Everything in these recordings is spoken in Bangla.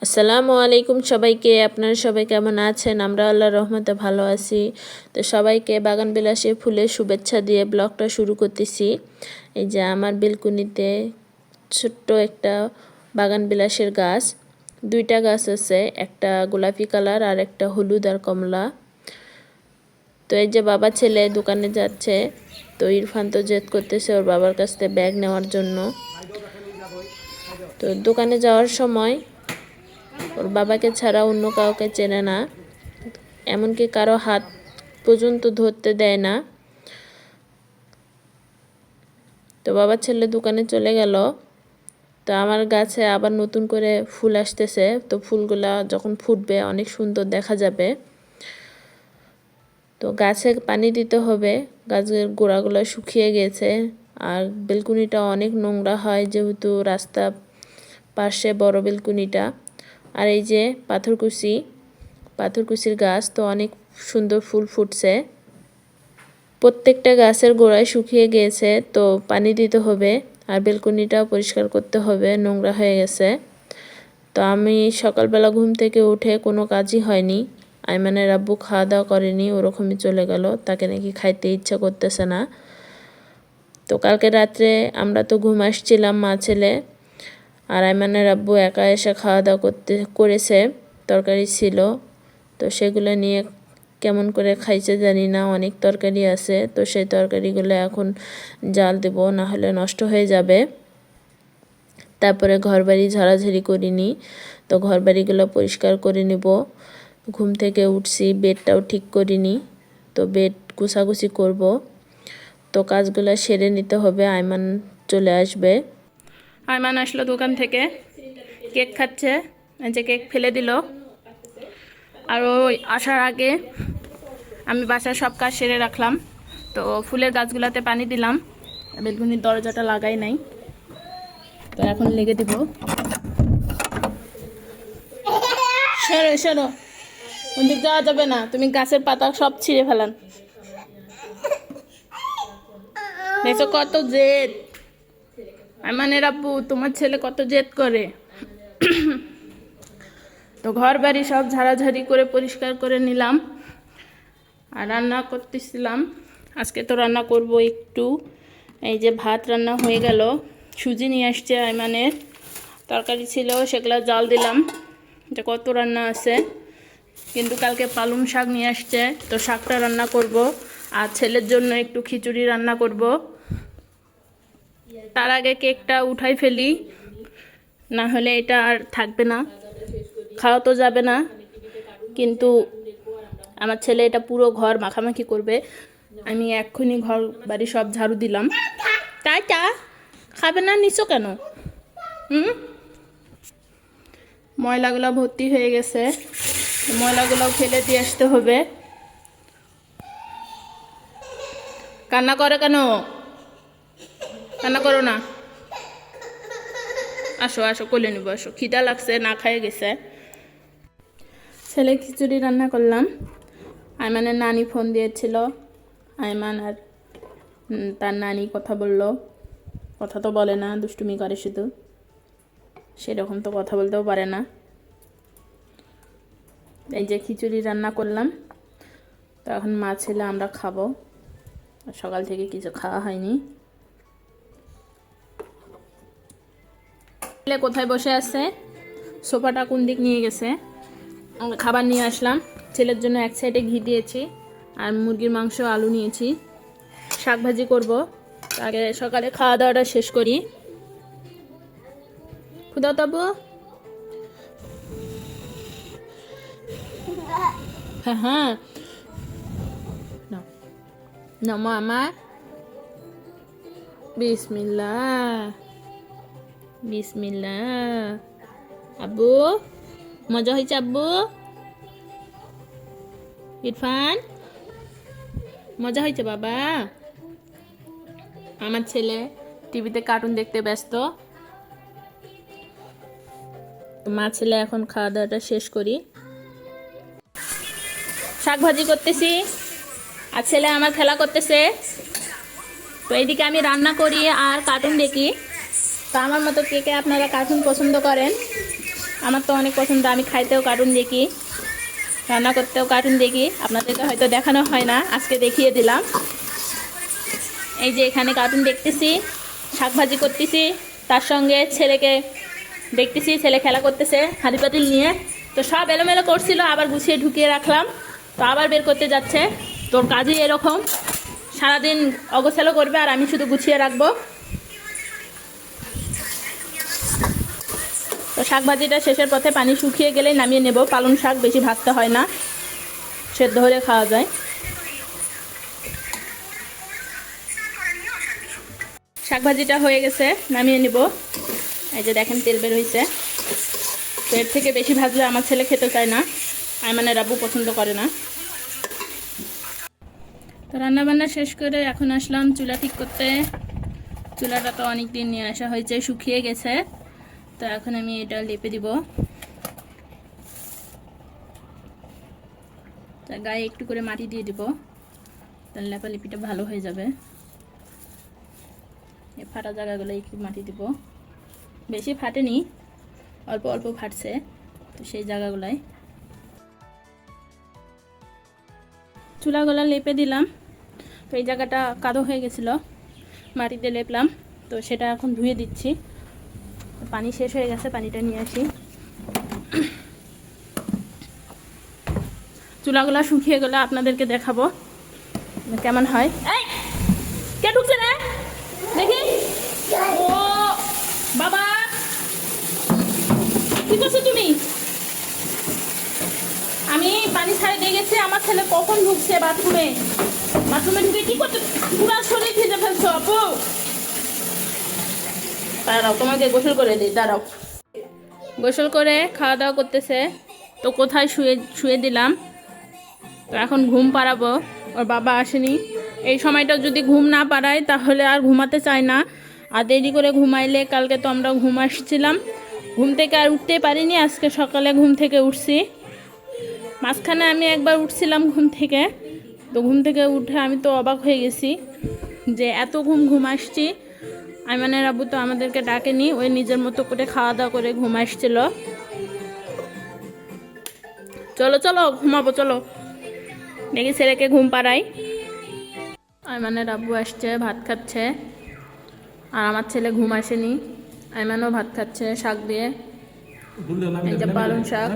আসসালামু আলাইকুম সবাইকে। আপনারা সবাই কেমন আছেন? আমরা আল্লাহর রহমতে ভালো আছি। তো সবাইকে বাগান বিলাসে ফুলের শুভেচ্ছা দিয়ে ব্লগটা শুরু করতেছি। এই যে আমার বেলকুনিতে ছোট্ট একটা বাগান বিলাসের গাছ, দুইটা গাছ আছে, একটা গোলাপি কালার আর একটা হলুদ আর কমলা। তো এই যে বাবা ছেলে দোকানে যাচ্ছে, তো ইরফান তো জেদ করতেছে ওর বাবার কাছ থেকে ব্যাগ নেওয়ার জন্য। তো দোকানে যাওয়ার সময় ওর বাবাকে ছাড়া অন্য কাউকে চেনে না, এমনকি কারো হাত পর্যন্ত ধরতে দেয় না। তো বাবার ছেলে দোকানে চলে গেল। তো আমার গাছে আবার নতুন করে ফুল আসতেছে, তো ফুলগুলা যখন ফুটবে অনেক সুন্দর দেখা যাবে। তো গাছে পানি দিতে হবে, গাছের গোড়াগুলো শুকিয়ে গেছে। আর বেলকুনিটা অনেক নোংরা হয় যেহেতু রাস্তা পাশে বড় বেলকুনিটা। আর এই যে পাথরকুচির গাছ, তো অনেক সুন্দর ফুল ফুটছে। প্রত্যেকটা গাছের গোড়ায় শুকিয়ে গিয়েছে, তো পানি দিতে হবে আর বেলকুনিটাও পরিষ্কার করতে হবে, নোংরা হয়ে গেছে। তো আমি সকালবেলা ঘুম থেকে উঠে কোনো কাজই হয়নি। আইমানের আব্বু খাওয়া দাওয়া করেনি, ওরকমই চলে গেল, তাকে নাকি খাইতে ইচ্ছা করতেছে না। তো কালকে রাত্রে আমরা তো ঘুম আসছিলাম মা ছেলে, আর আইমানের আব্বু একা এসে খাওয়া দাওয়া করেছে। তরকারি ছিল, তো সেগুলো নিয়ে কেমন করে খাইছে জানি না, অনেক তরকারি আছে। তো সেই তরকারিগুলো এখন জাল দেব, না হলে নষ্ট হয়ে যাবে। তারপরে ঘরবাড়ি ঝাড়াঝাড়ি করিনি, তো ঘরবাড়িগুলো পরিষ্কার করে নেব। ঘুম থেকে উঠছি, বেডটাও ঠিক করিনি, তো বেড গুছাগুছি করব। তো কাজগুলো সেরে নিতে হবে, আইমান চলে আসবে। আয়মান আসলো দোকান থেকে, কেক খাচ্ছে। এই যে কেক ফেলে দিল। আর ওই আসার আগে আমি বাসার সব কাজ সেরে রাখলাম। তো ফুলের গাছগুলোতে পানি দিলাম, বেলকুনির দরজাটা লাগাই নাই, তো এখন লেগে দিব। সরো সরো, ওদিক যাওয়া যাবে না, তুমি গাছের পাতা সব ছিঁড়ে ফেলান। দেখছো কত জেদ আয়মানের আব্বু, তোমার ছেলে কত জেদ করে। তো ঘর বাড়ি সব ঝাড়াঝাড়ি করে পরিষ্কার করে নিলাম। আর রান্না করতেছিলাম, আজকে তো রান্না করব একটু। এই যে ভাত রান্না হয়ে গেল, সুজি নিয়ে আসছে আয়মানের, তরকারি ছিল সেগুলো জাল দিলাম। যে কত রান্না আছে, কিন্তু কালকে পালং শাক নিয়ে আসছে, তো শাকটা রান্না করব। আর ছেলের জন্য একটু খিচুড়ি রান্না করব। তার আগে কেকটা উঠাই ফেলি, না হলে এটা আর থাকবে না, খাওয়া তো যাবে না। কিন্তু আমার ছেলে এটা পুরো ঘর মাখামাখি করবে। আমি এক্ষুনি ঘর বাড়ি সব ঝাড়ু দিলাম। তাই খাবে না নিচো কেন? ময়লাগুলো ভর্তি হয়ে গেছে, ময়লাগুলো ফেলে দিয়ে আসতে হবে। কান্না করে কেন? কান্না করো না, আসো আসো কোলে নিব, আসো, খিদা লাগছে, না খাইয়ে গেছে। ছেলে খিচুড়ি রান্না করলাম। আয়মানের নানি ফোন দিয়েছিল, আয়মান আর তার নানি কথা বলল। কথা তো বলে না, দুষ্টুমি করে শুধু, সেরকম তো কথা বলতেও পারে না। এই যে খিচুড়ি রান্না করলাম, তো এখন মা ছেলে আমরা খাবো। সকাল থেকে কিছু খাওয়া হয়নি। ছেলে কোথায় বসে আছে? সোফাটা কোন দিক নিয়ে গেছে? খাবার নিয়ে আসলাম, ছেলের জন্য এক সাইডে ঘি দিয়েছি, আর মুরগির মাংস আলু নিয়েছি, শাক ভাজি করবো। আগে সকালে খাওয়া দাওয়াটা শেষ করি। খুদা তাবু, হ্যাঁ হ্যাঁ না মামা, বিসমিল্লাহ বিসমিল্লাহ। আব্বু মজা হয়েছে? আব্বু ইরফান মজা হয়েছে বাবা? আমার ছেলে টিভিতে কার্টুন দেখতে ব্যস্ত। মা ছেলে এখন খাওয়া দাওয়াটা শেষ করি। শাক ভাজি করতেছি, আর ছেলে আমার খেলা করতেছে। তো এইদিকে আমি রান্না করি আর কার্টুন দেখি। তো আমার মতো কে কে আপনারা কার্টুন পছন্দ করেন আমার তো অনেক পছন্দ, আমি খাইতেও কার্টুন দেখি, রান্না করতেও কার্টুন দেখি। আপনাদেরকে হয়তো দেখানো হয় না, আজকে দেখিয়ে দিলাম। এই যে এখানে কার্টুন দেখতেছি, শাক ভাজি করতেছি, তার সঙ্গে ছেলেকে দেখতেছি, ছেলে খেলা করতেছে হাঁড়ি পাতিল নিয়ে। তো সব এলোমেলো করছিল, আবার গুছিয়ে ঢুকিয়ে রাখলাম, তো আবার বের করতে যাচ্ছে। তোর কাজই এরকম, সারাদিন অগোছালো করবে আর আমি শুধু গুছিয়ে রাখবো। তো শাক ভাজিটা শেষের পথে, পানি শুকিয়ে গেলেই নামিয়ে নেব। পালং শাক বেশি ভাজতে হয় না, সেদ্ধ হলে খাওয়া যায়। শাক ভাজিটা হয়ে গেছে, নামিয়ে নিব। এই যে দেখেন তেল বের হয়েছে। তো এর থেকে বেশি ভাজলে আমার ছেলে খেতে চায় না, আইমানের আব্বু পছন্দ করে না। তো রান্নাবান্না শেষ করে এখন আসলাম চুলা ঠিক করতে। চুলাটা তো অনেক দিন নিয়ে আসা হয়েছে, শুকিয়ে গেছে। তো এখন আমি এটা লেপে দিব। তা গায়ে একটু করে মাটি দিয়ে দিব, তাহলে লেপালেপিটা ভালো হয়ে যাবে। এই ফাটা জায়গাগুলো একটু মাটি দিব, বেশি ফাটেনি, অল্প অল্প ফাটছে, তো সেই জায়গাগুলাই। চুলাগুলো লেপে দিলাম। তো এই জায়গাটা কাদো হয়ে গেছিলো, মাটিতে লেপলাম। তো সেটা এখন ধুয়ে দিচ্ছি। পানি শেষ হয়ে গেছে, পানিটা নিয়ে আসি। চুলাগুলো শুকিয়ে গেলে আপনাদেরকে দেখাবো কেমন হয়। এই কে ঢুকছে না দেখি। ও বাবা, কি করছো তুমি? আমি পানি ছাড়ে দিয়ে গেছি, আমার ছেলে কখন ঢুকছে বাথরুমে। বাথরুমে ঢুকে কি করতে, পুরো শরীর ভিজে ফেলছো আপু। দাঁড়াও, তোমাকে গোসল করে দিই, দাঁড়াও। গোসল করে খাওয়া দাওয়া করতেছে, তো কোথায় শুয়ে শুয়ে দিলাম। তো এখন ঘুম পাড়াবো, ওর বাবা আসেনি। এই সময়টা যদি ঘুম না পাড়ায় তাহলে আর ঘুমাতে চায় না, আর দেরি করে ঘুমাইলে, কালকে তো আমরা ঘুম আসছিলাম, ঘুম থেকে আর উঠতে পারিনি। আজকে সকালে ঘুম থেকে উঠছি, মাঝখানে আমি একবার উঠছিলাম ঘুম থেকে। তো ঘুম থেকে উঠে আমি তো অবাক হয়ে গেছি যে এত ঘুম আসছি। আইমানের আব্বু তো আমাদেরকে ডাকেনি, ওই নিজের মতো করে খাওয়া দাওয়া করে ঘুম আসছিল। চলো চলো ঘুমাবো, চলো দেখি ছেলেকে ঘুম পাড়াই। আইমানের আব্বু আসছে, ভাত খাচ্ছে, আর আমার ছেলে ঘুম আসেনি। আইমানও ভাত খাচ্ছে শাক দিয়ে, এই যে পালং শাক।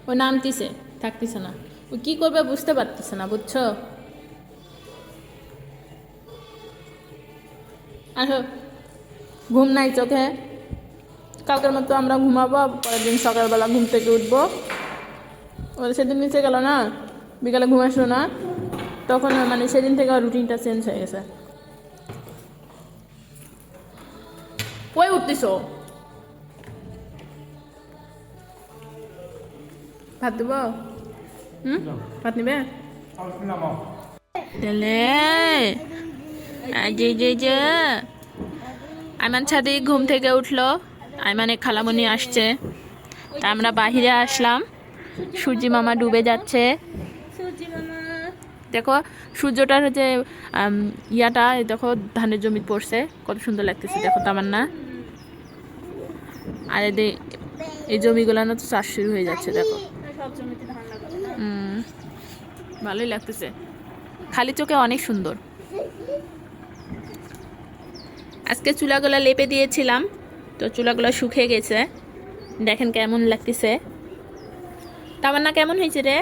ও নামতিছে, থাকতেছে না, ও কি করবে বুঝতে পারতেছে না, বুঝছো? আসো, ঘুম নাই চোখে। কালকের মতো আমরা ঘুমাবো, পরের দিন সকালবেলা ঘুম থেকে উঠবো। ওরা সেদিন নিচে গেল না, বিকালে ঘুম আসলো না, তখন মানে সেদিন থেকে রুটিনটা চেঞ্জ হয়ে গেছে। কই উঠতিস? ভাত দিব? ভাত নিবে? আইমান ছাদে ঘুম থেকে উঠলো, আইমানে খালামণি আসছে, তা আমরা বাহিরে আসলাম। সূর্যি মামা ডুবে যাচ্ছে, দেখো সূর্যটার যে ইয়াটা, দেখো ধানের জমি পড়ছে, কত সুন্দর লাগতেছে, দেখো তামান্না। আর এই জমিগুলো না তো চাষ শুরু হয়ে যাচ্ছে, দেখো। ভালোই লাগতেছে, খালি চোখে অনেক সুন্দর। আজকে চুলাগুলো লেপে দিয়েছিলাম, তো চুলাগুলো শুকিয়ে গেছে, দেখেন কেমন লাগতেছে। তামান্না কেমন হয়েছে রে?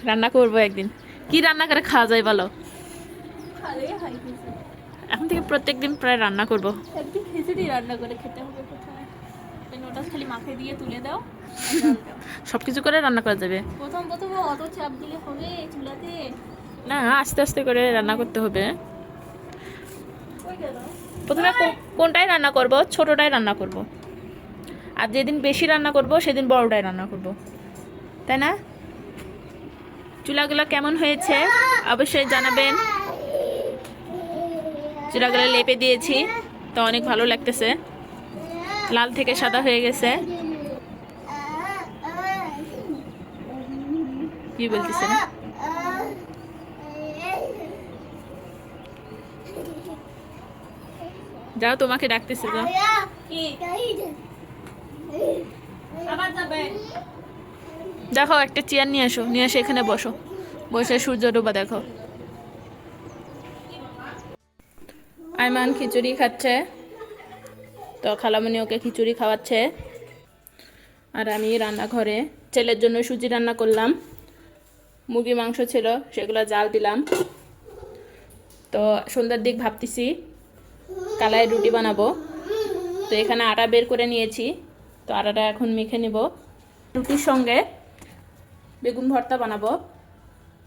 রান্না করবো একদিন। কি রান্না করে খাওয়া যায় বলো? এখন থেকে প্রত্যেকদিন প্রায় রান্না করবো। একদিন খিচুড়ি রান্না করে খেতে হবে প্রথমে, ওটা খালি মাখে দিয়ে তুলে দাও। সবকিছু করে রান্না করা যাবে? প্রথমে অত চাপ দিলে হবে চুলাতে? না, আস্তে আস্তে করে রান্না করতে হবে। প্রথমে কোনটাই রান্না করব? ছোটটাই রান্না করব, আর যেদিন বেশি রান্না করব সেদিন বড়টাই রান্না করব, তাই না? চুলাগুলো কেমন হয়েছে অবশ্যই জানাবেন। চুলাগুলো লেপে দিয়েছি, তো অনেক ভালো লাগতেছে, লাল থেকে সাদা হয়ে গেছে। কি বলতেছেন? যাও, তোমাকে ডাকতেছে, যাও। কি আবার যাবে? দেখো একটা চেয়ার নিয়ে আসো, নিয়ে এসে এখানে বসো, বসে সূর্য ডোবা দেখো। আইমান খিচুড়ি খাচ্ছে, তো খালামণি ওকে খিচুড়ি খাওয়াচ্ছে। আর আমি রান্নাঘরে ছেলের জন্য সুজি রান্না করলাম, মুরগি মাংস ছিল সেগুলো জাল দিলাম। তো সন্ধ্যার দিক ভাবতেছি কালাই রুটি বানাবো। তো এখানে আটা বের করে নিয়েছি, তো আটাটা এখন মেখে নেব। রুটির সঙ্গে বেগুন ভর্তা বানাবো।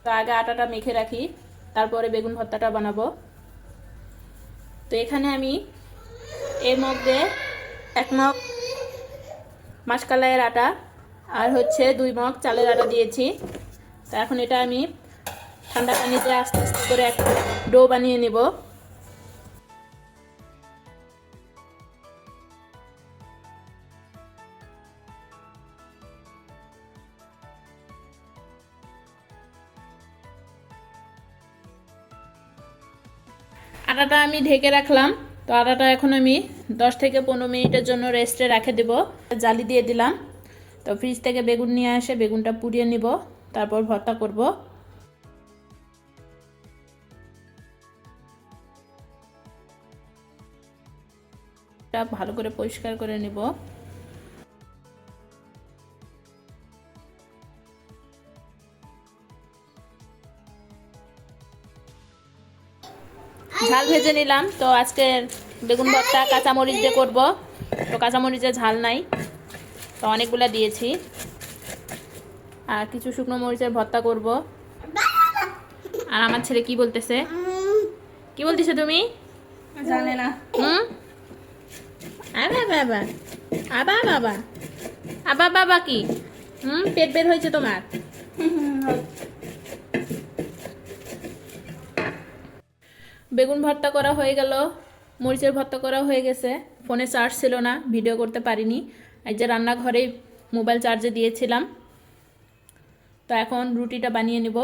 তো আগে আটাটা মেখে রাখি, তারপরে বেগুন ভর্তাটা বানাবো। তো এখানে আমি এর মধ্যে 1 মগ মাসকলাইয়ের আটা আর হচ্ছে 2 মগ চালের আটা দিয়েছি। তো এখন এটা আমি ঠান্ডা পানিতে আস্তে আস্তে করে একটা ডো বানিয়ে নেব। আটাটা আমি ঢেকে রাখলাম। তো আটাটা এখন আমি 10 থেকে 15 মিনিটের জন্য রেস্টে রেখে দেব। জালি দিয়ে দিলাম। তো ফ্রিজ থেকে বেগুন নিয়ে এসে বেগুনটা পুড়িয়ে নিব, তারপর ভর্তা করব। এটা ভালো করে পরিষ্কার করে নেব। ঝাল ভেজে নিলাম। তো আজকে বেগুন ভর্তা কাঁচামরিচ দিয়ে করব। তো কাঁচামরিচের ঝাল নাই, তো অনেকগুলা দিয়েছি। আর কিছু শুকনো মরিচের ভর্তা করব। আর আমার ছেলে কি বলতেছে? কি বলতেছে তুমি? জানে না। আবা বাবা, আবা বাবা, আবা বাবা কি? পেট বের হয়েছে তোমার? বেগুন ভর্তা করা হয়ে গেল, মরিচের ভর্তা করা হয়ে গেছে। ফোনে চার্জ ছিল না, ভিডিও করতে পারিনি। এই যে রান্নাঘরেই মোবাইল চার্জে দিয়েছিলাম। তো এখন রুটিটা বানিয়ে নিব।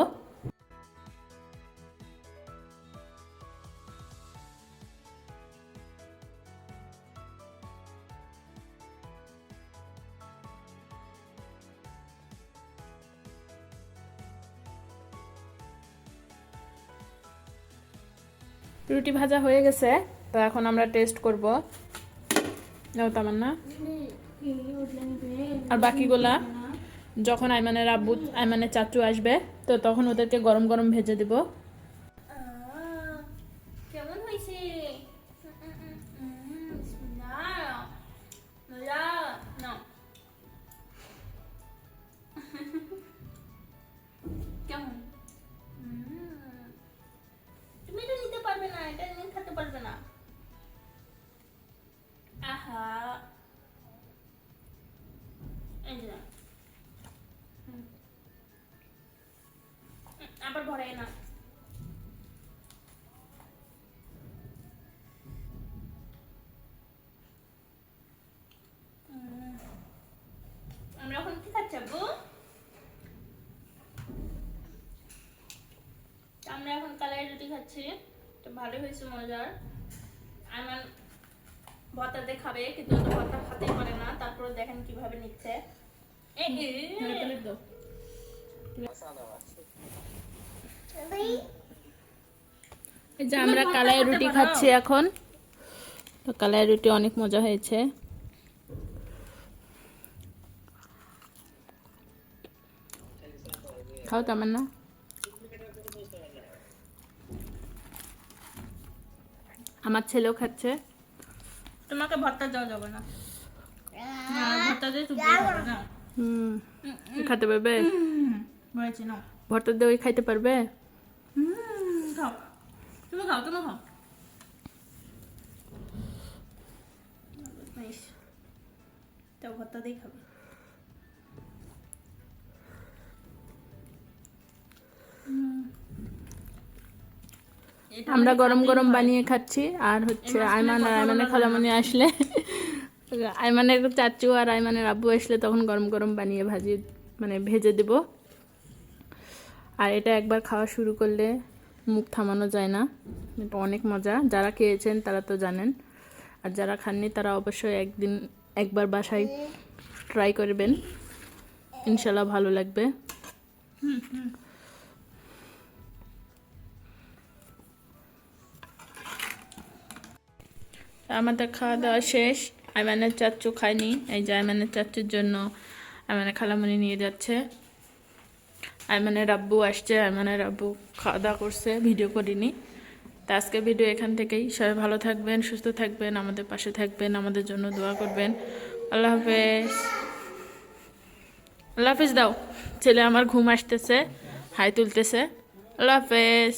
রুটি ভাজা হয়ে গেছে, তো এখন আমরা টেস্ট করব। নাও তামান্না। আর বাকিগুলা যখন আইমানের আব্বু আইমানের চাচু আসবে, তো তখন ওদেরকে গরম গরম ভেজে দিব। কেমন হয়েছে? কেমন? তুমি তো নিতে পারবে না, এটা তুমি খেতে পারবে না। আহা, এই যে আবার ভরাই না। আমরা এখন কি খাচ্ছি আব্বু? আমরা এখন কালাই রুটি খাচ্ছি। তো ভালোই হয়েছে, মজার। আমার ভর্তা দিয়ে খাবে, কিন্তু ও তো ভর্তা খাতেই পারে না। তারপরে দেখেন কিভাবে নিচ্ছে। এই যে আমরা কালাই রুটি খাচ্ছি এখন। তো কালাই রুটি অনেক মজা হয়েছে। খাও তামান্না। আমার ছেলেও খাচ্ছে। তোমাকে ভর্তা দেওয়া যাবে না। ভর্তা দিয়ে তুমি খাবে না। খেতে পারবে? বলেছি না। ভর্তা দিয়ে ওই খাইতে পারবে? খাও, তুমি খাও, তুমি খাও। তো ভর্তা দিয়ে খাবে। আমরা গরম গরম বানিয়ে খাচ্ছি। আর হচ্ছে আইমান আর আইমানের খালামণি আসলে, আইমানের চাচু আর আইমানের আব্বু আসলে তখন গরম গরম বানিয়ে ভেজে দেব। আর এটা একবার খাওয়া শুরু করলে মুখ থামানো যায় না। এটা অনেক মজা, যারা খেয়েছেন তারা তো জানেন। আর যারা খাননি তারা অবশ্যই একবার বাসায় ট্রাই করবেন, ইনশাল্লাহ ভালো লাগবে। আমাদের খাওয়া দাওয়া শেষ। আইমানের চাচ্চু খায়নি, এই যে আইমানের চাচ্চুর জন্য আইমানের খালামণি নিয়ে যাচ্ছে। আইমানের আব্বু আসছে, আইমানের আব্বু খাওয়া দাওয়া করছে, ভিডিও করিনি। তো আজকের ভিডিও এখান থেকেই। সবাই ভালো থাকবেন, সুস্থ থাকবেন, আমাদের পাশে থাকবেন, আমাদের জন্য দোয়া করবেন। আল্লাহ হাফেজ। আল্লাহ হাফেজ দাও। ছেলে আমার ঘুম আসতেছে, হাই তুলতেছে। আল্লাহ হাফেজ।